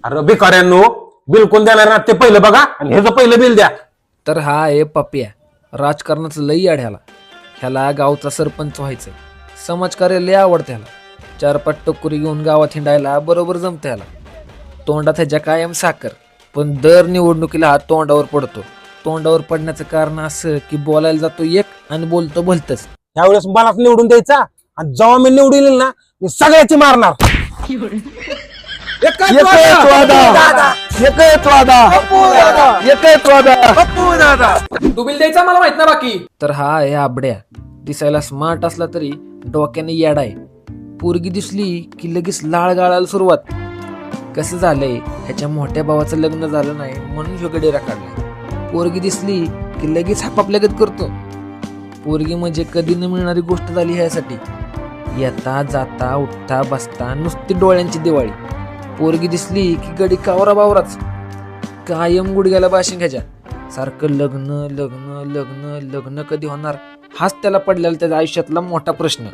अरे बेकाऱ्यांनो, बिल कोण देणार ना ते पहिलं बघा आणि ह्याचं पहिलं बिल द्या. तर हा आहे पप्या, राजकारणाचं लई आढ्याला. ह्याला गावचा सरपंच व्हायचं, समाजकार्य लय आवडतं ह्याला. 4-5 टोकरी घेऊन गावात हिंडायला बरोबर जमतं ह्याला. तोंडात ह्याच्या कायम साखर, पण दर निवडणुकीला हा तोंडावर पडतो. तोंडावर पडण्याचं कारण असं की बोलायला जातो एक आणि बोलतो भलतच. त्यावेळेस मलाच निवडून द्यायचा आणि जेव्हा मी निवडून येईल ना मी सगळ्याची मारणार. एकच वादा. तू बिल द्यायचा मला माहित ना बाकी. तर हा आहे आबड्या, दिसायला स्मार्ट असला तरी डोक्याने येडा आहे. पोरगी दिसली की लगेच लाळ गाळायला सुरुवात. कसं झालंय, ह्याच्या मोठ्या भावाचं लग्न झालं नाही म्हणून ह्यो गडेरा काढलाय. पोरगी दिसली की लगेच हापापल्यागत करतो. पोरगी म्हणजे कधी न मिळणारी गोष्ट झाली ह्यासाठी. येता जाता उठता बसता नुसती डोळ्यांची दिवाळी. पोरगी दिसली की गडी कावरा बावराच, कायम गुडघ्याला बाशिंग ह्याच्या. सारखं लग्न लग्न लग्न लग्न कधी होणार हाच त्याला पडलेला त्याच्या आयुष्यातला मोठा प्रश्न.